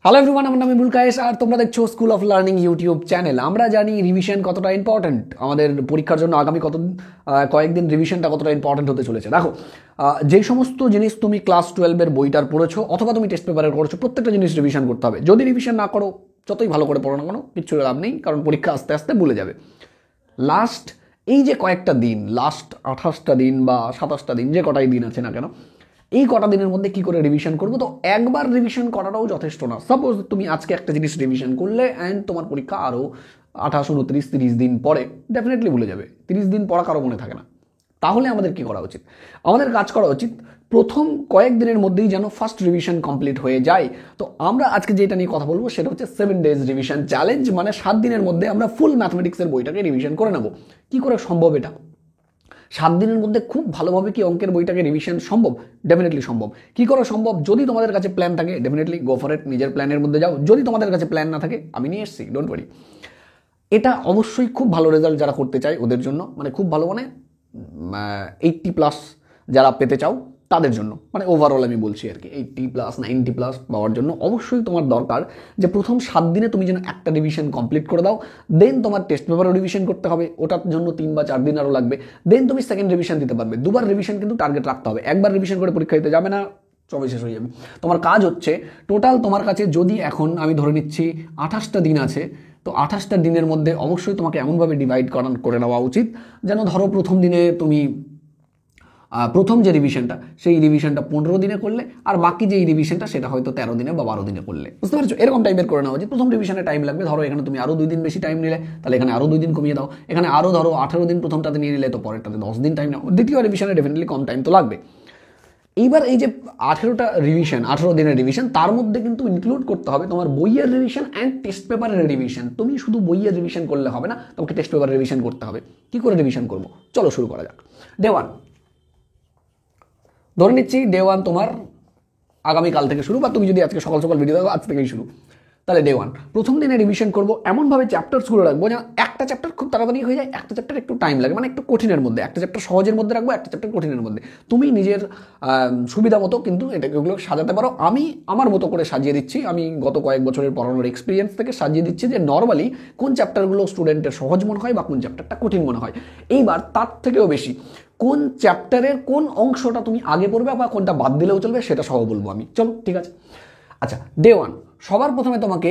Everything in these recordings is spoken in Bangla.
হ্যালো এভরিওয়ান, আমার নাম ইমরুল কায়েস আর তোমরা দেখছো school of learning YouTube channel. আমরা জানি রিভিশন কতটা ইম্পর্টেন্ট আমাদের পরীক্ষার জন্য। আগামী কয়েকদিন রিভিশনটা কতটা ইম্পর্টেন্ট হতে চলেছে। দেখো, যে সমস্ত জিনিস তুমি ক্লাস 12-এর বইটার পড়েছো অথবা তুমি টেস্ট পেপারের করেছো, প্রত্যেকটা জিনিস রিভিশন করতে হবে। যদি রিভিশন না করো, যতই ভালো করে পড়ো না কেন, কিচ্ছু লাভ নেই, কারণ পরীক্ষা আস্তে আস্তে ভুলে যাবে। লাস্ট এই যে কয়েকটা দিন, লাস্ট 28টা দিন বা 27টা দিন, যে কটাই দিন আছে না কেন, এই কটা দিনের মধ্যে কি করে রিভিশন করবো? তো একবার রিভিশন করাটাও যথেষ্ট না। সাপোজ তুমি আজকে একটা জিনিস রিভিশন করলে অ্যান্ড তোমার পরীক্ষা আরও 28, 29, 30 দিন পরে, ডেফিনেটলি ভুলে যাবে। 30 দিন পড়া কারো মনে থাকে না। তাহলে আমাদের কি করা উচিত? আমাদের কাজ করা উচিত প্রথম কয়েকদিনের মধ্যেই যেন ফার্স্ট রিভিশন কমপ্লিট হয়ে যায়। তো আমরা আজকে যেটা নিয়ে কথা বলবো সেটা হচ্ছে 7 days রিভিশন চ্যালেঞ্জ। মানে 7 দিনের মধ্যে আমরা ফুল ম্যাথমেটিক্সের বইটাকে রিভিশন করে নেব। কি করে সম্ভব এটা? 7 দিনের মধ্যে খুব ভালোভাবে কি অঙ্কের বইটাকে রিভিশন সম্ভব? ডেফিনেটলি সম্ভব। কি করে সম্ভব? যদি তোমাদের কাছে প্ল্যান থাকে, ডেফিনেটলি গো ফর ইট, নিজের প্ল্যানের মধ্যে যাও। যদি তোমাদের কাছে প্ল্যান না থাকে, আমি নিয়ে এসেছি, ডোন্ট ওয়ারি। এটা অবশ্যই খুব ভালো রেজাল্ট যারা করতে চায় ওদের জন্য, মানে খুব ভালো, মানে 80+ যারা পেতে চাও তাদের জন্য, মানে ওভারঅল আমি বলছি আর কি। 80+, 90+ পাওয়ার জন্য অবশ্যই তোমার দরকার যে প্রথম 7 দিনে তুমি যেন একটা রিভিশন কমপ্লিট করে দাও। দেন তোমার টেস্ট পেপারও রিভিশন করতে হবে, ওটার জন্য 3 বা 4 দিন আরও লাগবে। দেন তুমি সেকেন্ড রিভিশন দিতে পারবে। দুবার রিভিশন কিন্তু টার্গেট রাখতে হবে। একবার রিভিশন করে পরীক্ষা দিতে যাবে না, সবই শেষ হয়ে যাবে। তোমার কাজ হচ্ছে টোটাল তোমার কাছে যদি এখন আমি ধরে নিচ্ছি 28টা দিন আছে, তো 28টা দিনের মধ্যে অবশ্যই তোমাকে এমনভাবে ডিভাইড করে নেওয়া উচিত যেন ধরো প্রথম দিনে তুমি প্রথম যে রিভিশনটা সেই রিভিশনটা 15 দিনে করলে, আর বাকি যে রিভিশনটা সেটা হয়তো 13 দিনে বা 12 দিনে করলে। বুঝতে পারছো? এরকম টাইপের করে নেওয়া উচিত। প্রথম রিভিশনে টাইম লাগবে, ধরো এখানে তুমি আরও 2 দিন বেশি টাইম নিলে, তাহলে এখানে আরও 2 দিন কমিয়ে দাও। এখানে আরও ধরো 18 দিন প্রথমটাতে নিয়ে নিলে, তো পরেরটাতে 10 দিন টাইম নাও। দ্বিতীয় রিভিশনে ডেফিনেটলি কম টাইম তো লাগবে। এইবার এই যে 18টা রিভিশন, 18 দিনের রিভিশন, তার মধ্যে কিন্তু ইনক্লুড করতে হবে তোমার বইয়ের রিভিশন অ্যান্ড টেস্ট পেপারের রিভিশন। তুমি শুধু বইয়ের রিভিশন করলে হবে না, তোমাকে টেস্ট পেপারের রিভিশন করতে হবে। কি করে রিভিশন করবো? চলো শুরু করা যাক। ডে 1 ধরে নিচ্ছি, ডে 1 তোমার আগামীকাল থেকে শুরু, বা তুমি যদি আজকে সকাল সকাল ভিডিও দেখো আজ থেকেই শুরু, তাহলে ডে 1 প্রথম দিনে রিভিশন করবো। এমনভাবে চ্যাপ্টারসগুলো রাখবো যেন একটা চ্যাপ্টার খুব তাড়াতাড়ি হয়ে যায়, একটা চ্যাপ্টার একটু টাইম লাগে, মানে একটু কঠিনের মধ্যে। একটা চ্যাপ্টার সহজের মধ্যে রাখবো, একটা চ্যাপ্টার কঠিনের মধ্যে। তুমি নিজের সুবিধা মতো কিন্তু এগুলো সাজাতে পারো। আমি আমার মতো করে সাজিয়ে দিচ্ছি, আমি গত কয়েক বছরের পড়ানোর এক্সপিরিয়েন্স থেকে সাজিয়ে দিচ্ছি যে নর্মালি কোন চ্যাপ্টারগুলো স্টুডেন্টের সহজ মনে হয় বা কোন চ্যাপ্টারটা কঠিন মনে হয়। এইবার তার থেকেও বেশি কোন চ্যাপ্টারের কোন অংশটা তুমি আগে পড়বে বা কোনটা বাদ দিলেও চলবে সেটা সহ বলবো আমি। চলো ঠিক আছে। আচ্ছা, ডে 1 সবার প্রথমে তোমাকে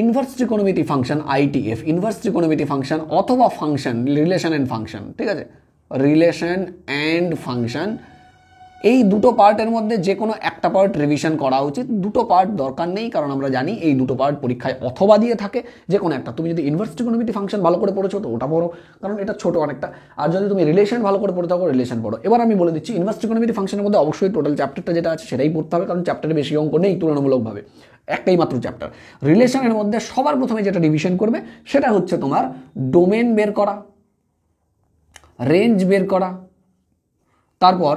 inverse trigonometry function, ITF, inverse trigonometry function অথবা ফাংশন, রিলেশন অ্যান্ড ফাংশন, ঠিক আছে, রিলেশন অ্যান্ড ফাংশন, এই দুটো পার্টের মধ্যে যে কোনো একটা পার্ট রিভিশন করা উচিত। দুটো পার্ট দরকার নেই, কারণ আমরা জানি এই দুটো পার্ট পরীক্ষায় অথবা দিয়ে থাকে, যে কোনো একটা। তুমি যদি ইনভার্স ট্রিকোনোমেট্রি ফাংশন ভালো করে পড়েছো তো ওটা পড়ো, কারণ এটা ছোটো অনেকটা। আর যদি তুমি রিলেশন ভালো করে পড়ে থাকো, রিলেশন পড়ো। এবার আমি বলে দিচ্ছি, ইনভার্স ট্রিকোনোমেট্রি ফাংশনের মধ্যে অবশ্যই টোটাল চ্যাপ্টারটা যেটা আছে সেটাই পড়তে হবে, কারণ চ্যাপ্টারে বেশি অঙ্ক নেই তুলনামূলকভাবে, একটাই মাত্র চ্যাপ্টার। রিলেশনের মধ্যে সবার প্রথমে যেটা রিভিশন করবে সেটা হচ্ছে তোমার ডোমেন বের করা, রেঞ্জ বের করা, তারপর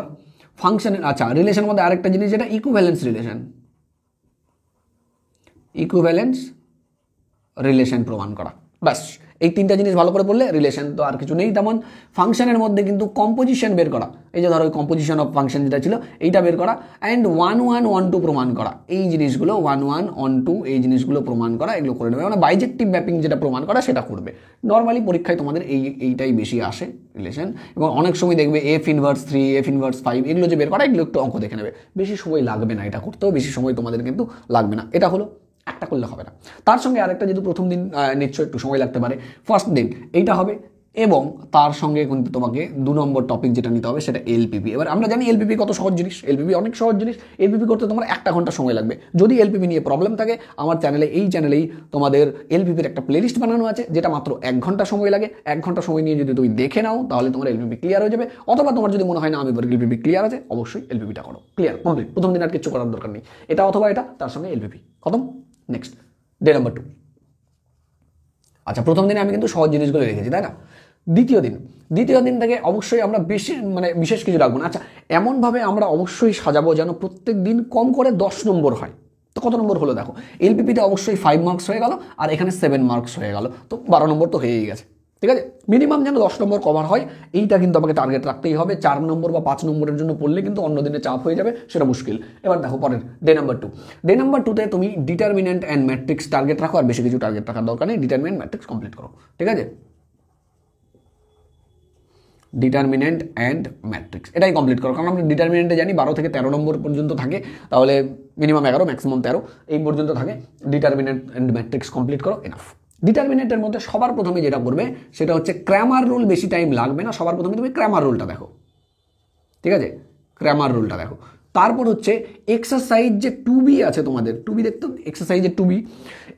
ফাংশনের, আচ্ছা রিলেশনের মধ্যে আরেকটা জিনিস যেটা ইকুইভ্যালেন্স রিলেশন, ইকুইভ্যালেন্স রিলেশন প্রমাণ করা। ব্যাস, এই তিনটা জিনিস ভালো করে পড়লে রিলেশন তো আর কিছু নেই তেমন। ফাংশনের মধ্যে কিন্তু কম্পোজিশন বের করা, এই যে ধরো কম্পোজিশন অফ ফাংশন যেটা ছিল এইটা বের করা, অ্যান্ড 1 1 1 2 প্রমাণ করা। এই জিনিসগুলো 1 1 1 2 এই জিনিসগুলো প্রমাণ করা, এগুলো করে নেবে। মানে বাইজেক্টিভ ম্যাপিং যেটা প্রমাণ করা সেটা করবে। নর্মালি পরীক্ষায় তোমাদের এইটাই বেশি আসে, রিলেশন। এবং অনেক সময় দেখবে F ইনভার্স 3, F ইনভার্স 5 এগুলো যে বের করা, এগুলো একটু অঙ্ক দেখে নেবে। বেশি সময় লাগবে না এটা করতেও, বেশি সময় তোমাদের কিন্তু লাগবে না। এটা হলো একটা করলে হবে না, তার সঙ্গে আরেকটা, যেহেতু প্রথম দিন নিশ্চয়ই একটু সময় লাগতে পারে, ফার্স্ট দিন এইটা হবে। এবং তার সঙ্গে কিন্তু তোমাকে 2 নম্বর টপিক যেটা নিতে হবে সেটা LPP। এবার আমরা জানি LPP কত সহজ জিনিস, LPP অনেক সহজ জিনিস। LPP করতে তোমার 1 ঘন্টা সময় লাগবে। যদি LPP নিয়ে প্রবলেম থাকে, আমার চ্যানেলেই তোমাদের LPPর একটা প্লেলিস্ট বানানো আছে, যেটা মাত্র 1 ঘন্টা সময় লাগে। 1 ঘন্টা সময় নিয়ে যদি তুমি দেখে নাও তাহলে তোমার LPP ক্লিয়ার হয়ে যাবে। অথবা তোমার যদি মনে হয় না আমি LPP ক্লিয়ার আছে, অবশ্যই LPPটা করো, ক্লিয়ার কমপ্লিট। প্রথম দিন আর কিছু করার দরকার নেই, এটা অথবা এটা, তার সঙ্গে LPP খতম। Next, day number 2। আচ্ছা, প্রথম দিনে আমি কিন্তু সহজ জিনিসগুলো রেখেছি, তাই না? দ্বিতীয় দিন থেকে অবশ্যই আমরা বিশেষ কিছু রাখবো না। আচ্ছা, এমনভাবে আমরা অবশ্যই সাজাবো যেন প্রত্যেক দিন কম করে 10 নম্বর হয়। তো কত নম্বর হলো দেখো, LPPতে অবশ্যই 5 মার্কস হয়ে গেল, আর এখানে 7 মার্কস হয়ে গেল, তো 12 নম্বর তো হয়েই গেছে। ঠিক আছে, মিনিমাম যেন 10 নম্বর কভার হয়, এইটা কিন্তু আমাকে টার্গেট রাখতেই হবে। 4 নম্বর বা 5 নম্বরের জন্য পড়লে কিন্তু অন্য দিনে চাপ হয়ে যাবে, সেটা মুশকিল। এবার দেখো পরের ডে নাম্বার 2। ডে নাম্বার 2তে তুমি ডিটারমিনেন্ট অ্যান্ড ম্যাট্রিক্স টার্গেট রাখো, আর বেশি কিছু টার্গেট রাখার দরকার নেই। ডিটারমিনেন্ট ম্যাট্রিক্স কমপ্লিট করো, ঠিক আছে। ডিটারমিনেন্ট অ্যান্ড ম্যাট্রিক্স এটাই কমপ্লিট করো, কারণ আমরা ডিটারমিনেন্টে জানি 12 থেকে 13 নম্বর পর্যন্ত থাকে, তাহলে মিনিমাম 11 ম্যাক্সিমাম 13 এই পর্যন্ত থাকে। ডিটারমিনেন্ট অ্যান্ড ম্যাট্রিক্স কমপ্লিট করো, এনাফ। ডিটারমিনেন্টের মধ্যে সবার প্রথমে যেটা করবে সেটা হচ্ছে ক্র্যামার রুল। বেশি টাইম লাগবে না, সবার প্রথমে তুমি ক্র্যামার রুলটা দেখো, ঠিক আছে, ক্র্যামার রুলটা দেখো। তারপর হচ্ছে এক্সারসাইজ যে 2B আছে তোমাদের, 2B দেখতো এক্সারসাইজের 2B,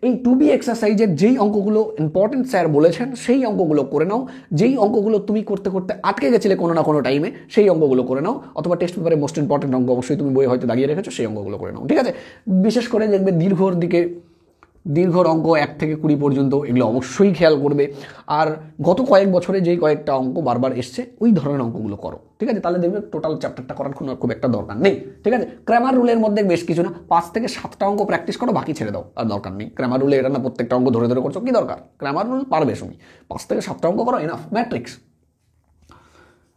এই 2B এক্সারসাইজের যেই অঙ্কগুলো ইম্পর্টেন্ট স্যার বলেছেন সেই অঙ্কগুলো করে নাও। যেই অঙ্কগুলো তুমি করতে করতে আটকে গেছিলে কোনো না কোনো টাইমে, সেই অঙ্কগুলো করে নাও। অথবা টেস্ট পেপারে মোস্ট ইম্পর্টেন্ট অঙ্ক অবশ্যই তুমি বই হয়তো দাগিয়ে রেখেছো, সেই অঙ্কগুলো করে নাও, ঠিক আছে। বিশেষ করে দেখবে দীর্ঘ অঙ্ক 1 থেকে 20 পর্যন্ত, এগুলো অবশ্যই খেয়াল করবে। আর গত কয়েক বছরে যেই কয়েকটা অঙ্ক বারবার এসছে ওই ধরনের অঙ্কগুলো করো, ঠিক আছে। তাহলে দেখবে টোটাল চ্যাপ্টারটা করার খুব একটা দরকার নেই, ঠিক আছে। ক্র্যামার রুলের মধ্যে বেশ কিছু না, 5 থেকে 7টা অঙ্ক প্র্যাকটিস করো, বাকি ছেড়ে দাও, আর দরকার নেই। ক্র্যামার রুলে এটা না প্রত্যেকটা অঙ্ক ধরে ধরে করছো, কি দরকার? ক্র্যামার রুল পারবে তুমি, 5 থেকে 7টা অঙ্ক করো, এনাফ।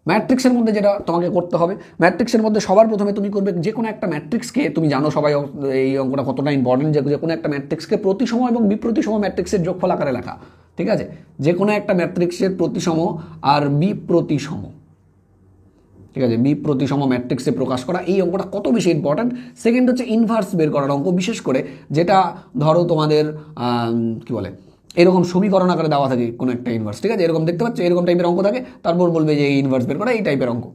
ম্যাট্রিক্সের মধ্যে যেটা তোমাকে করতে হবে, ম্যাট্রিক্সের মধ্যে সবার প্রথমে তুমি করবে যে কোনো একটা ম্যাট্রিক্সকে, তুমি জানো সবাই এই অঙ্কটা কতটা ইম্পর্টেন্ট, যে কোনো একটা ম্যাট্রিক্সকে প্রতিসম এবং বিপ্রতিসম ম্যাট্রিক্সের যোগফল আকারে লেখা, ঠিক আছে। যে কোনো একটা ম্যাট্রিক্সের প্রতিসম আর বিপ্রতিসম, ঠিক আছে, বিপ্রতিসম ম্যাট্রিক্সে প্রকাশ করা, এই অঙ্কটা কত বেশি ইম্পর্টেন্ট। সেকেন্ড হচ্ছে ইনভার্স বের করার অঙ্ক, বিশেষ করে যেটা ধরো তোমাদের কি বলে এরকম সমীকরণ আকারে দেওয়া থাকে কোনো একটা ইনভার্স, ঠিক আছে, এরকম দেখতে পাচ্ছ, এরকম টাইপের অঙ্ক থাকে, তারপর বলবে যে এই ইনভার্স বের করা, এই টাইপের অঙ্ক,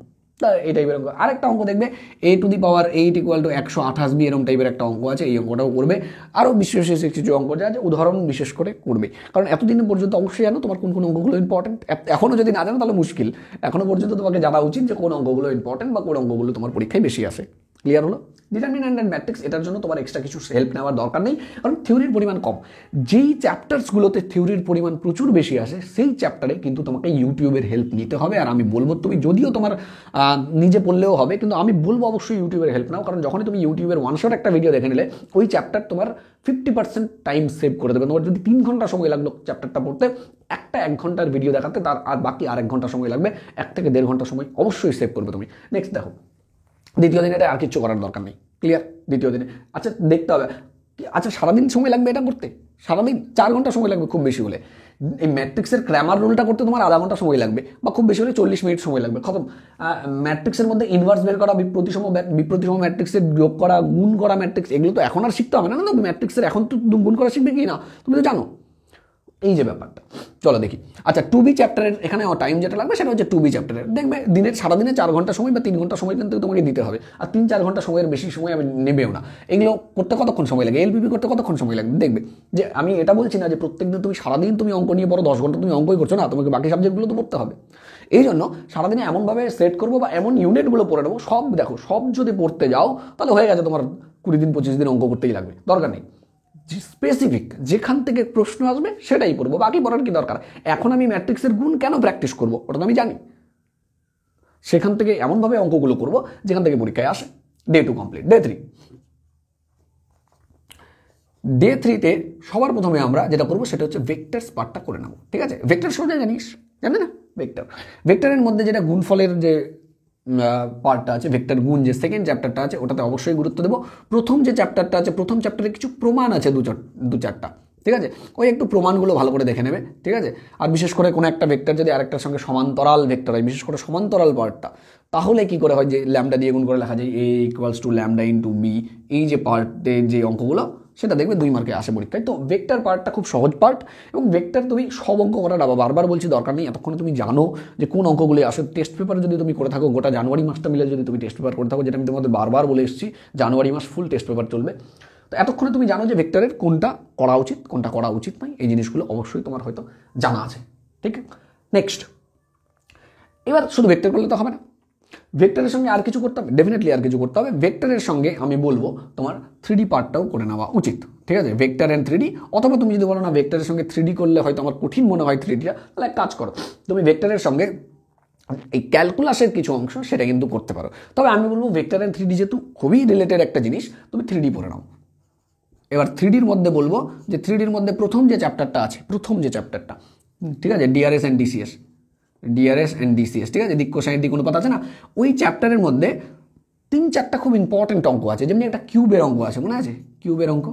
এই টাইপের অঙ্ক। আরেকটা অঙ্ক দেখবে a⁸ 128b, এরকম টাইপের একটা অঙ্ক আছে, এই অঙ্কটাও করবে। আরও বিশেষ কিছু অঙ্ক যা আছে উদাহরণ বিশেষ করে করবে, কারণ এতদিন পর্যন্ত অবশ্যই জানো তোমার কোন কোন অঙ্কগুলো ইম্পর্টেন্ট। এখনও যদি না জানো তাহলে মুশকিল, এখনও পর্যন্ত তোমাকে জানা উচিত যে কোন অঙ্কগুলো ইম্পর্টেন্ট বা কোন অঙ্কগুলো তোমার পরীক্ষায় বেশি আসে। ক্লিয়ার হলো? ডিটারমিনেন্ট অ্যান্ড ম্যাট্রিক্স, এটার জন্য তোমার এক্সট্রা কিছু হেল্প নেওয়ার দরকার নেই, কারণ থিওরির পরিমাণ কম। যেই চ্যাপ্টার্সগুলোতে থিওরির পরিমাণ প্রচুর বেশি আসে সেই চ্যাপ্টারে কিন্তু তোমাকে ইউটিউবের হেল্প নিতে হবে। আর আমি বলবো তুমি যদিও তোমার নিজে পড়লেও হবে, কিন্তু আমি বলবো অবশ্যই ইউটিউবের হেল্প নাও, কারণ যখনই তুমি ইউটিউবের ওয়ান শট একটা ভিডিও দেখে নিলে ওই চ্যাপ্টার তোমার 50% টাইম সেভ করে দেবে। তোমার যদি 3 ঘন্টা সময় লাগলো চ্যাপ্টারটা পড়তে, 1 ঘন্টার ভিডিও দেখাতে তার আর বাকি 1 ঘন্টা সময় লাগবে, 1 থেকে 1.5 ঘন্টা সময় অবশ্যই সেভ করবে তুমি। নেক্সট দেখো, দ্বিতীয় দিনে এটা আর কিছু করার দরকার নেই, ক্লিয়ার? দ্বিতীয় দিনে আচ্ছা দেখতে হবে, আচ্ছা সারাদিন সময় লাগবে এটা করতে, সারাদিন 4 ঘন্টা সময় লাগবে খুব বেশি হলে। এই ম্যাট্রিক্সের ক্র্যামার রুলটা করতে তোমার আধা ঘন্টা সময় লাগবে, বা খুব বেশি হলে 40 মিনিট সময় লাগবে, খতম। ম্যাট্রিক্সের মধ্যে ইনভার্স বের করা, বিপ্রতিসম ম্যাট্রিক্সের যোগ করা, গুণ করা ম্যাট্রিক্স, এগুলো তো এখন আর শিখতে হবে না। না ম্যাট্রিক্সের এখন তো গুণ করা শিখবে কি না তুমি তো জানো, এই যে ব্যাপারটা। চলো দেখি, আচ্ছা 2B চ্যাপ্টারের এখানে টাইম যেটা লাগবে সেটা হচ্ছে 2B চ্যাপ্টারের। দেখবে সারাদিনে 4 ঘন্টা সময় বা 3 ঘন্টা সময় কিন্তু তোমাকে দিতে হবে, আর 3-4 ঘন্টা সময়ের বেশি সময় আমি নেবেও না। এগুলো করতে কতক্ষণ সময় লাগে, এলপিপি করতে কতক্ষণ সময় লাগবে দেখবে। যে আমি এটা বলছি না যে প্রত্যেকদিন তুমি সারাদিন তুমি অঙ্ক নিয়ে পড়ো, 10 ঘন্টা তুমি অঙ্কই করছো না, তোমাকে বাকি সাবজেক্টগুলো তো পড়তে হবে। এই জন্য সারাদিনে এমনভাবে সেট করবো বা এমন ইউনিটগুলো পড়ে নেবো, সব দেখো, সব যদি পড়তে যাও তাহলে হয়ে গেছে তোমার 20 দিন 25 দিন অঙ্ক করতেই লাগবে, দরকার নেই। স্পেসিফিক যেখান থেকে প্রশ্ন আসবে সেটাই পড়বো, বাকি পড়ার কি দরকার। এখন আমি ম্যাট্রিক্সের গুণ কেন প্র্যাকটিস করবো ওটা তো আমি জানি, সেখান থেকে এমনভাবে অঙ্কগুলো করবো যেখান থেকে পরীক্ষায় আসে। Day 2 complete. ডে 3তে সবার প্রথমে আমরা যেটা করবো সেটা হচ্ছে ভেক্টরস পার্টটা করে নেবো, ঠিক আছে। ভেক্টর সোজা জানিস, জানি না ভেক্টরের মধ্যে যেটা গুণফলের যে পার্টটা আছে, ভেক্টর গুণ যে সেকেন্ড চ্যাপ্টারটা আছে ওটাতে অবশ্যই গুরুত্ব দেবো। প্রথম যে চ্যাপ্টারটা আছে, প্রথম চ্যাপ্টারে কিছু প্রমাণ আছে 2-4টা, ঠিক আছে, ওই একটু প্রমাণগুলো ভালো করে দেখে নেবে, ঠিক আছে। আর বিশেষ করে কোনো একটা ভেক্টর যদি আরেকটার সঙ্গে সমান্তরাল ভেক্টর হয়, বিশেষ করে সমান্তরাল পার্টটা, তাহলে কি করে হয় যে ল্যামডা দিয়ে গুণ করে লেখা যায় a = ল্যামডা * b, এই যে পার্টের যে অঙ্কগুলো সেটা দেখবে 2 মার্কে আসে পরীক্ষায়। তো ভেক্টর পার্টটা খুব সহজ পার্ট, এবং ভেক্টর তুমি সব অঙ্ক করা না, বারবার বলছি দরকার নেই, এতক্ষণে তুমি জানো যে কোন অঙ্কগুলি আসে। টেস্ট পেপারে যদি তুমি করে থাকো, গোটা জানুয়ারি মাসটা মিলে যদি তুমি টেস্ট পেপার করে থাকো, যেটা আমি তোমাদের বারবার বলে এসেছি, জানুয়ারি মাস ফুল টেস্ট পেপার চলবে, তো এতক্ষণে তুমি জানো যে ভেক্টরের কোনটা করা উচিত কোনটা করা উচিত নয়, এই জিনিসগুলো অবশ্যই তোমার হয়তো জানা আছে, ঠিক আছে। নেক্সট, এবার শুধু ভেক্টর করলে তো হবে না, ভেক্টরের সঙ্গে আর কিছু করতে হবে, ডেফিনেটলি আর কিছু করতে হবে। ভেক্টরের সঙ্গে আমি বলবো তোমার 3D পার্টটাও করে নেওয়া উচিত, ঠিক আছে, ভেক্টর অ্যান্ড 3D। অথবা তুমি যদি বলো না ভেক্টরের সঙ্গে 3D করলে হয়তো আমার কঠিন মনে হয় 3Dটা, তাহলে এক কাজ করো, তুমি ভেক্টরের সঙ্গে এই ক্যালকুলাসের কিছু অংশ সেটা কিন্তু করতে পারো। তবে আমি বলবো ভেক্টর অ্যান্ড 3D যেহেতু খুবই রিলেটেড একটা জিনিস, তুমি 3D পড়ে নাও। এবার 3Dর মধ্যে বলবো যে 3Dর মধ্যে প্রথম যে চ্যাপ্টারটা আছে, প্রথম যে চ্যাপ্টারটা ঠিক আছে, DRS and DCs, DRS and DCs, ঠিক আছে, দিক কোসাইন দিক অনুপাত আছে না, ওই চ্যাপ্টারের মধ্যে 3-4টা খুব ইম্পর্টেন্ট অঙ্ক আছে। যেমনি একটা কিউবের অঙ্ক আছে, মনে আছে কিউবের অঙ্ক?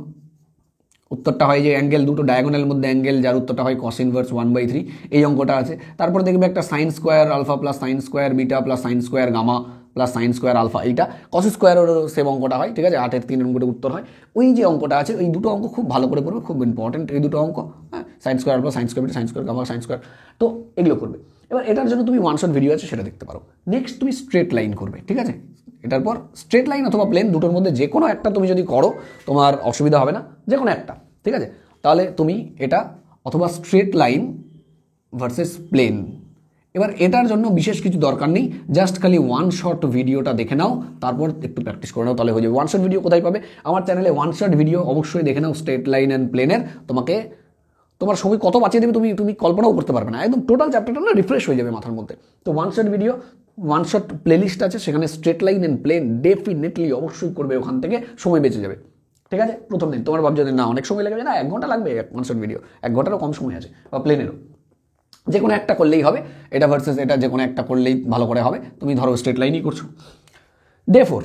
উত্তরটা হয় যে অ্যাঙ্গেল দুটো ডায়াগোনালের মধ্যে অ্যাঙ্গেল, যার উত্তরটা হয় কস ইনভার্স 1/3, এই অঙ্কটা আছে। তারপর দেখবে একটা sine square alpha plus sine square beta plus sine square gamma plus sine square alpha, এইটা কস স্কোয়ারেরও সেম অঙ্কটা হয়, ঠিক আছে, 8-এর 3 অঙ্কটা উত্তর হয়। ওই যে অঙ্কটা আছে, ওই দুটো অঙ্ক খুব ভালো করে করবে, খুব ইম্পর্টেন্ট এই দুটো অঙ্ক, হ্যাঁ, sine square alpha, sine square beta, sine square gamma, sine square, তো এগুলো করবে। এবার এটার জন্য তুমি ওয়ান শট ভিডিও আছে সেটা দেখতে পারো। নেক্সট তুমি স্ট্রেট লাইন করবে, ঠিক আছে, এটার পর স্ট্রেট লাইন অথবা প্লেন দুটোর মধ্যে যে কোনো একটা তুমি যদি করো তোমার অসুবিধা হবে না, যে কোনো একটা, ঠিক আছে। তাহলে তুমি এটা অথবা স্ট্রেট লাইন ভার্সেস প্লেন, এবার এটার জন্য বিশেষ কিছু দরকার নেই, জাস্ট খালি ওয়ান শট ভিডিওটা দেখে নাও, তারপর একটু প্র্যাকটিস করে নাও, তাহলে হয়ে যাবে। ওয়ান শট ভিডিও কোথায় পাবে? আমার চ্যানেলে ওয়ান শট ভিডিও অবশ্যই দেখে নাও, স্ট্রেট লাইন অ্যান্ড প্লেনের। তোমাকে তোমার সময় কত বাঁচিয়ে দেবে তুমি কল্পনাও করতে পারবে না, একদম টোটাল চ্যাপ্টারটা না রিফ্রেশ হয়ে যাবে মাথার মধ্যে। তো one shot video, one shot playlist আছে, সেখানে straight line and plane definitely অবশ্যই করবে, ওখান থেকে সময় বেঁচে যাবে, ঠিক আছে। প্রথম দিন তোমার ভাবছো যে না অনেক সময় লাগবে, না 1 ঘন্টা লাগবে ওয়ান শট ভিডিও, 1 ঘন্টারও কম সময় আছে, বা প্লেনেরও, যে কোনো একটা করলেই হবে, এটা ভার্সেস এটা যে কোনো একটা করলেই ভালো করে হবে। তুমি ধরো স্ট্রেট লাইনই করছো। ডে 4,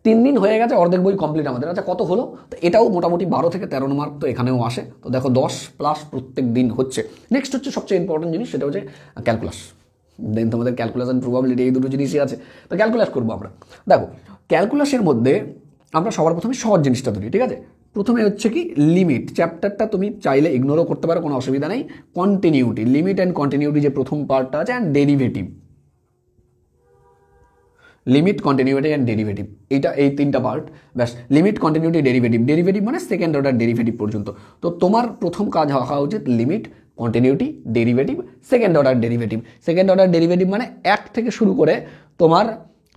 3 দিন হয়ে গেছে, অর্ধেক বই কমপ্লিট আমাদের। আচ্ছা কত হলো? তো এটাও মোটামুটি 12 থেকে 13 মার্ক তো এখানেও আসে, তো দেখো 10 প্লাস প্রত্যেক দিন হচ্ছে। নেক্সট হচ্ছে সবচেয়ে ইম্পর্টেন্ট জিনিস, সেটা হচ্ছে ক্যালকুলাস। দেন তোমাদের ক্যালকুলাস অ্যান্ড প্রবাবিলিটি, এই দুটো জিনিসই আছে। তো ক্যালকুলাস করবো আমরা। দেখো ক্যালকুলাসের মধ্যে আমরা সবার প্রথমে সহজ জিনিসটা ধরি, ঠিক আছে। প্রথমে হচ্ছে কি লিমিট, চ্যাপ্টারটা তুমি চাইলে ইগনোরও করতে পারো, কোনো অসুবিধা নেই। কন্টিনিউটি, লিমিট অ্যান্ড কন্টিনিউটি যে প্রথম পার্টটা আছে, and derivative, limit continuity and derivative, এইটা এই 3টা পার্ট, ব্যাস। লিমিট কন্টিনিউটি ডেরিভেটিভ, ডেরিভেটিভ মানে সেকেন্ড অর্ডার ডেরিভেটিভ পর্যন্ত। তো তোমার প্রথম কাজ হওয়া উচিত limit continuity derivative second order derivative. Second order derivative মানে 1 থেকে শুরু করে তোমার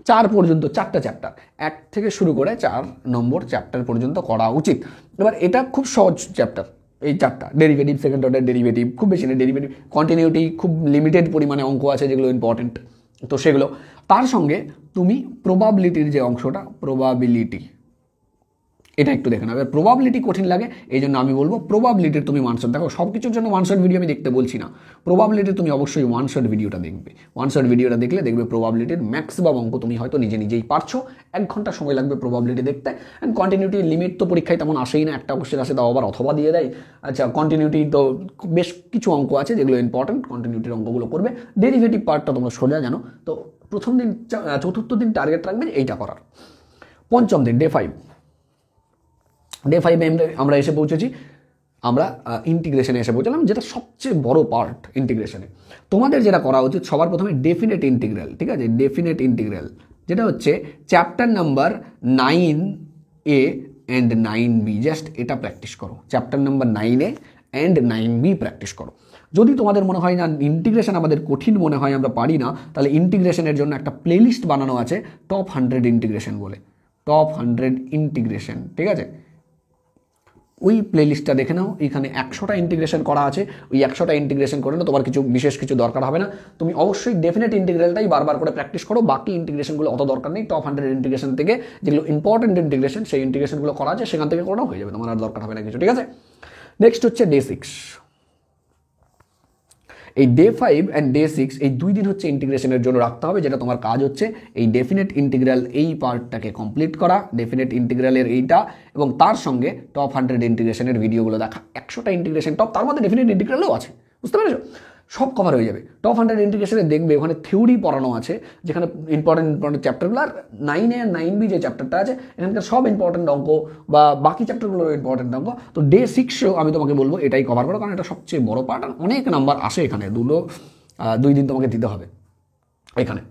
4 পর্যন্ত 4টা চ্যাপ্টার, 1 থেকে শুরু করে 4 নম্বর চ্যাপ্টার পর্যন্ত করা উচিত। এবার এটা খুব সহজ চ্যাপ্টার, এই 4টা ডেরিভেটিভ, সেকেন্ড অর্ডার ডেরিভেটিভ, খুব বেশি না ডেরিভেটিভ, কন্টিনিউটি খুব লিমিটেড পরিমাণে অঙ্ক আছে যেগুলো ইম্পর্টেন্ট, তো সেগুলো। তার সঙ্গে তুমি প্রবাবিলিটির যে অংশটা, প্রবাবিলিটি, এটা একটু দেখে নেবে। প্রবাবিলিটি কঠিন লাগে, এই জন্য আমি বলবো প্রবাবিলিটির তুমি ওয়ান শট দেখো। সব কিছুর জন্য ওয়ান শট ভিডিও আমি দেখতে বলছি না, প্রবাবিলিটির তুমি অবশ্যই ওয়ান শট ভিডিওটা দেখবে। ওয়ান শট ভিডিওটা দেখলে দেখবে প্রবাবিলিটির ম্যাক্সিমাম অঙ্ক তুমি হয়তো নিজেই পারছো। 1 ঘন্টা সময় লাগবে প্রবাবিলিটি দেখতে। অ্যান্ড কন্টিনিউটি লিমিট তো পরীক্ষায় তেমন আসেই না, একটা কোশ্চেন আসে তাও আবার অথবা দিয়ে দেয়। আচ্ছা কন্টিনিউটি তো বেশ কিছু অঙ্ক আছে যেগুলো ইম্পর্টেন্ট, কন্টিনিউটির অঙ্কগুলো করবে। ডেরিভেটিভ পার্টটা তোমরা সোজা জানো। তো প্রথম দিন, চতুর্থ দিন টার্গেট রাখবে এইটা করার। পঞ্চম দিন ডে 5, ডে 5-এ আমরা এসে পৌঁছেছি, আমরা ইন্টিগ্রেশনে এসে পৌঁছলাম, যেটা সবচেয়ে বড় পার্ট ইন্টিগ্রেশনে। তোমাদের যেটা করা উচিত সবার প্রথমে ডেফিনেট ইন্টিগ্রাল, ঠিক আছে, ডেফিনেট ইন্টিগ্রাল যেটা হচ্ছে chapter number 9A and 9B, just এটা প্র্যাকটিস করো। Chapter number 9A and 9B practice করো। যদি তোমাদের মনে হয় না ইন্টিগ্রেশন আমাদের কঠিন মনে হয়, আমরা পারি না, তাহলে ইন্টিগ্রেশনের জন্য একটা প্লেলিস্ট বানানো আছে টপ 100 ইন্টিগ্রেশন বলে, টপ 100 ইন্টিগ্রেশন, ঠিক আছে। ওই প্লেলিস্টটা দেখে নাও, এখানে 100টা ইন্টিগ্রেশন করা আছে। ওই 100টা ইন্টিগ্রেশন করে নাও, তোমার বিশেষ কিছু দরকার হবে না। তুমি অবশ্যই ডেফিনেট ইন্টিগ্রালটাই বারবার করে প্র্যাকটিস করো, বাকি ইন্টিগ্রেশনগুলো অত দরকার নেই। টপ 100 ইন্টিগ্রেশন থেকে যেগুলো ইম্পর্টেন্ট ইন্টিগ্রেশন, সেই ইন্টিগ্রেশনগুলো করা আছে, সেখান থেকে করাও হয়ে যাবে, তোমার আর দরকার হবে না কিছু, ঠিক আছে। নেক্সট হচ্ছে ডে 6। এই ডে 5 অ্যান্ড ডে 6 এই 2 দিন হচ্ছে ইন্টিগ্রেশনের জন্য রাখতে হবে, যেটা তোমার কাজ হচ্ছে এই ডেফিনেট ইন্টিগ্রাল এই পার্টটাকে কমপ্লিট করা, ডেফিনেট ইন্টিগ্রালের এইটা, এবং তার সঙ্গে টপ 100 ইন্টিগ্রেশনের ভিডিওগুলো দেখা। 100টা ইন্টিগ্রেশন টপ, তার মধ্যে ডেফিনেট ইন্টিগ্রালও আছে, বুঝতে পেরেছো? সব কভার হয়ে যাবে। টপ 100 ইন্টিগ্রেশনে দেখবে ওখানে থিওরি পড়ানো আছে, যেখানে ইম্পর্টেন্ট চ্যাপ্টারগুলো, আর 9A আর 9B যে চ্যাপ্টারটা আছে এখানকার সব ইম্পর্টেন্ট অঙ্ক, বা বাকি চ্যাপ্টারগুলো ইম্পর্টেন্ট অঙ্ক। তো ডে 6এও আমি তোমাকে বলবো এটাই কভার করো, কারণ এটা সবচেয়ে বড় পার্ট, আর অনেক নাম্বার আসে এখানে, 2 দিন তোমাকে দিতে হবে এখানে।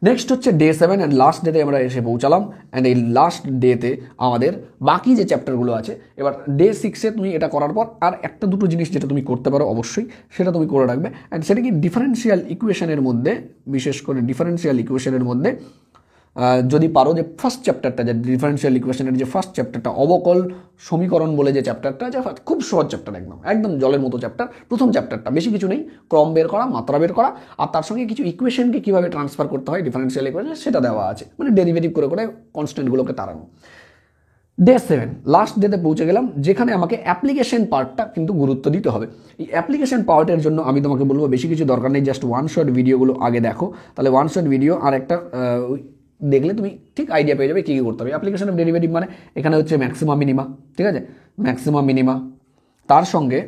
নেক্সট হচ্ছে ডে 7 অ্যান্ড লাস্ট ডেতে আমরা এসে পৌঁছালাম। অ্যান্ড এই লাস্ট ডেতে আমাদের বাকি যে চ্যাপ্টারগুলো আছে, এবার ডে 6-এ তুমি এটা করার পর আর একটা দুটো জিনিস যেটা তুমি করতে পারো অবশ্যই, সেটা তুমি করে রাখবে। অ্যান্ড সেটা কি ডিফারেন্সিয়াল ইকুয়েশনের মধ্যে, বিশেষ করে ডিফারেন্সিয়াল ইকুয়েশনের মধ্যে যদি পারো যে ফার্স্ট চ্যাপ্টারটা, যে ডিফারেন্সিয়াল ইকুয়েশনের যে ফার্স্ট চ্যাপ্টারটা, অবকল সমীকরণ বলে যে চ্যাপ্টারটা আছে, খুব সহজ চ্যাপ্টার, একদম জলের মতো চ্যাপ্টার। প্রথম চ্যাপ্টারটা বেশি কিছু নেই, ক্রম বের করা, মাত্রা বের করা, আর তার সঙ্গে কিছু ইকুয়েশনকে কীভাবে ট্রান্সফার করতে হয় ডিফারেন্সিয়াল ইকুয়েশন সেটা দেওয়া আছে, মানে ডেরিভেটিভ করে করে কনস্ট্যান্টগুলোকে তাড়ানো। ডে 7 লাস্ট ডেতে পৌঁছে গেলাম, যেখানে আমাকে অ্যাপ্লিকেশন পার্টটা কিন্তু গুরুত্ব দিতে হবে। এই অ্যাপ্লিকেশন পার্টের জন্য আমি তোমাকে বলবো বেশি কিছু দরকার নেই, জাস্ট ওয়ান শট ভিডিওগুলো আগে দেখো, তাহলে ওয়ান শট ভিডিও আর একটা দেখলে তুমি ঠিক আইডিয়া পেয়ে যাবে কী কী করতে হবে। অ্যাপ্লিকেশন অফ ডেরিভেটিভ মানে এখানে হচ্ছে ম্যাক্সিমা মিনিমা, ঠিক আছে, ম্যাক্সিমা মিনিমা, তার সঙ্গে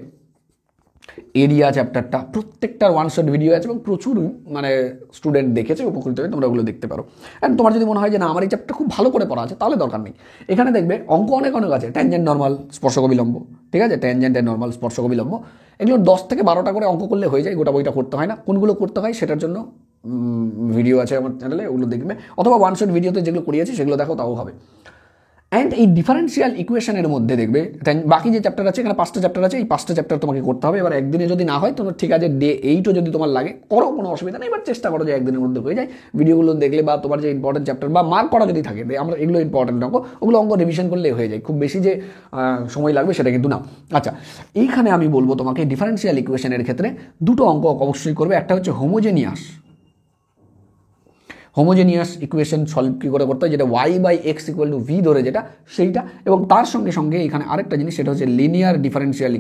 এরিয়া চ্যাপ্টারটা, প্রত্যেকটার ওয়ান শট ভিডিও আছে এবং প্রচুর মানে স্টুডেন্ট দেখেছে, উপকৃত হয়ে তোমরা ওগুলো দেখতে পারো। অ্যান্ড তোমার যদি মনে হয় যে না আমার এই চ্যাপ্টার খুব ভালো করে পড়া আছে, তাহলে দরকার নেই, এখানে দেখবে অঙ্ক অনেক অনেক আছে, ট্যানজেন্ট নর্মাল স্পর্শক বিলম্ব, ঠিক আছে, ট্যানজেন্ট এন্ড নর্মাল স্পর্শক বিলম্ব, এগুলো 10 থেকে 12টা করে অঙ্ক করলে হয়ে যায়, গোটা বইটা করতে হয় না। কোনগুলো করতে হয় সেটার জন্য ভিডিও আছে আমার চ্যানেলে, ওগুলো দেখবে, অথবা ওয়ান শট ভিডিওতে যেগুলো করিয়েছি সেগুলো দেখো, তাও হবে। অ্যান্ড এই ডিফারেন্সিয়াল ইকুয়েশনের মধ্যে দেখবে বাকি যে চ্যাপ্টার আছে, এখানে 5টা চ্যাপ্টার আছে, এই 5টা চ্যাপ্টার তোমাকে করতে হবে। এবার একদিনে যদি না হয় তোমার ঠিক আছে, ডে 8ও যদি তোমার লাগে করো, কোনো অসুবিধা নেই, এবার চেষ্টা করো যে একদিনের মধ্যে হয়ে যায়। ভিডিওগুলো দেখলে বা তোমার যে ইম্পর্টেন্ট চ্যাপ্টার বা মার্ক করা যদি থাকে, আমরা এগুলো ইম্পর্টেন্ট অঙ্ক, ওগুলো অঙ্ক রিভিশন করলে হয়ে যায়, খুব বেশি যে সময় লাগবে সেটা কিন্তু না। আচ্ছা, এইখানে আমি বলবো তোমাকে ডিফারেন্সিয়াল ইকুয়েশনের ক্ষেত্রে দুটো অঙ্ক অবশ্যই করবে, একটা হচ্ছে হোমোজেনিয়াস ইকুয়েশন সলভ কী করে করতে হয়, যেটা y/x = v ধরে যেটা সেইটা, এবং তার সঙ্গে সঙ্গে এখানে আরেকটা জিনিস, সেটা হচ্ছে লিনিয়ার ডিফারেন্সিয়াল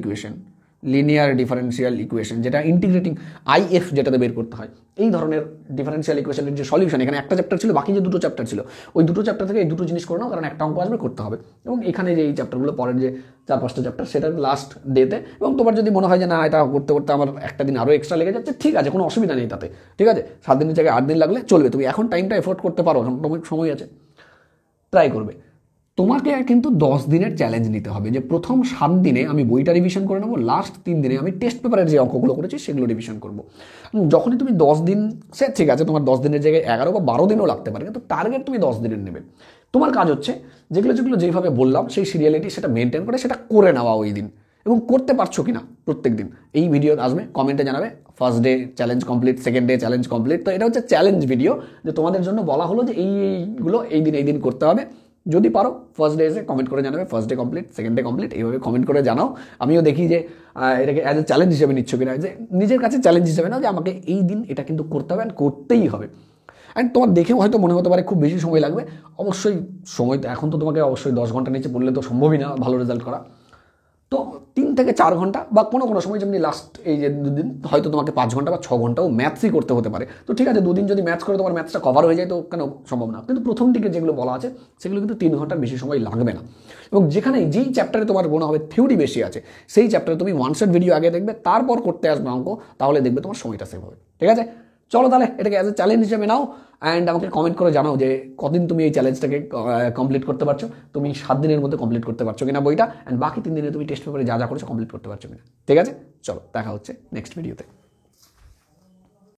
ইকুয়েশন, যেটা ইন্টিগ্রেটিং IF যেটাতে বের করতে হয়। এই ধরনের ডিফারেন্সিয়াল ইকুয়েশনের যে সলিউশন, এখানে একটা চ্যাপ্টার ছিল, বাকি যে দুটো চ্যাপ্টার ছিল, ওই দুটো চ্যাপ্টার থেকে এই দুটো জিনিস করে নাও, কারণ একটা অঙ্ক আসবে, করতে হবে। এবং এখানে যে এই চ্যাপ্টারগুলো পরের যে 4-5টা চ্যাপ্টার, সেটা লাস্ট ডেতে, এবং তোমার যদি মনে হয় যে না এটা করতে করতে আমার একটা দিন আরও এক্সট্রা লেগে যাচ্ছে, ঠিক আছে, কোনো অসুবিধা নেই তাতে, ঠিক আছে, 7 দিনের জায়গায় 8 দিন লাগলে চলবে, তুমি এখন টাইমটা এফোর্ড করতে পারো, এখন তোমার সময় আছে, ট্রাই করবে। তোমাকে কিন্তু 10 দিনের চ্যালেঞ্জ নিতে হবে, যে প্রথম 7 দিনে আমি বইটা রিভিশন করে নেবো, লাস্ট 3 দিনে আমি টেস্ট পেপারের যে অঙ্কগুলো করেছি সেগুলো রিভিশন করবো। যখনই তুমি 10 দিন, সে ঠিক আছে, তোমার 10 দিনের জায়গায় 11 বা 12 দিনও লাগতে পারে, কিন্তু টার্গেট তুমি 10 দিনের নেবে। তোমার কাজ হচ্ছে যেগুলো যেভাবে বললাম সেই সিরিয়ালিটি সেটা মেনটেন করে সেটা করে নেওয়া ওই দিন, এবং করতে পারছো কিনা প্রত্যেক দিন। এই ভিডিও আসবে, কমেন্টে জানাবে first day challenge complete, second day challenge complete. তো এটা হচ্ছে চ্যালেঞ্জ ভিডিও, যে তোমাদের জন্য বলা হলো যে এইগুলো এই দিন করতে হবে। যদি পারো ফার্স্ট ডে এসে কমেন্ট করে জানাবে first day complete, second day complete, এইভাবে কমেন্ট করে জানাও। আমিও দেখি যে এটাকে অ্যাজ এ চ্যালেঞ্জ হিসেবে নিচ্ছ কিনা, যে নিজের কাছে চ্যালেঞ্জ হিসেবে না, যে আমাকে এই দিন এটা কিন্তু করতে হবে, করতেই হবে। অ্যান্ড তোমার দেখেও হয়তো মনে হতে পারে খুব বেশি সময় লাগবে, অবশ্যই সময় তো এখন তো তোমাকে অবশ্যই 10 ঘন্টা নিচে পড়লে তো সম্ভবই না ভালো রেজাল্ট করা। তো 3 থেকে 4 ঘন্টা বা কোনো সময় যেমনি লাস্ট এই যে 2 দিন হয়তো তোমাকে 5 ঘন্টা বা 6 ঘন্টাও ম্যাথসই করতে হতে পারে। তো ঠিক আছে, 2 দিন যদি ম্যাথস করে তোমার ম্যাথসটা কভার হয়ে যায় তো কেন সম্ভব না, কিন্তু প্রথম দিকে যেগুলো বলা আছে সেগুলো কিন্তু 3 ঘন্টার বেশি সময় লাগবে না। এবং যেই চ্যাপ্টারে তোমার মনে হবে থিওরি বেশি আছে, সেই চ্যাপ্টারে তুমি ওয়ান শট ভিডিও আগে দেখবে, তারপর করতে আসবে অঙ্ক, তাহলে দেখবে তোমার সময়টা সেভ হবে। ঠিক আছে, চলো তাহলে এটাকে অ্যাজ এ চ্যালেঞ্জ হিসেবে নাও, অ্যান্ড আমাকে কমেন্ট করে জানাও যে কদিন তুমি এই চ্যালেঞ্জটাকে কমপ্লিট করতে পারছো, তুমি 7 দিনের মধ্যে কমপ্লিট করতে পারছো কিনা বইটা, অ্যান্ড বাকি 3 দিনে তুমি টেস্ট পেপারে যা করেছো কমপ্লিট করতে পারছো কিনা। ঠিক আছে, চলো দেখা হচ্ছে নেক্সট ভিডিওতে।